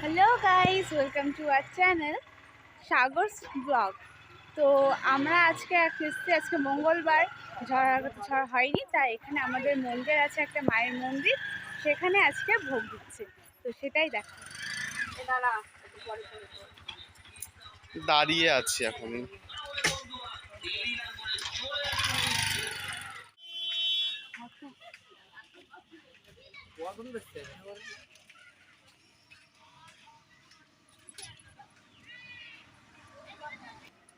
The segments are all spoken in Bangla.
Hello guys, welcome to our channel Sagar's blog. তো আমরা আজকে মঙ্গলবার, ঝড় হয়নি, তাই এখানে আমাদের মন্দির আছে, একটা মায়ের মন্দির, সেখানে আজকে ভোগ দিচ্ছে। তো সেটাই দেখো। দাঁড়িয়ে আছি এখন।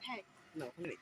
হ্যাঁ, না, ওখানে নেই।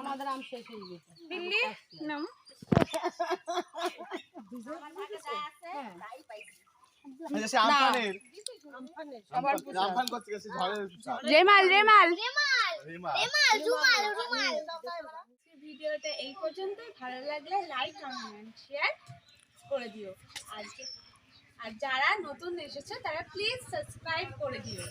আমাদের আম শেষ হয়ে গেছে। দিল্লি নাম ভিডিওটা এই পর্যন্তই। ভালো লাগলে লাইক, কমেন্ট, শেয়ার করে দিও। আর যারা নতুন এসেছে তারা প্লিজ সাবস্ক্রাইব করে দিও।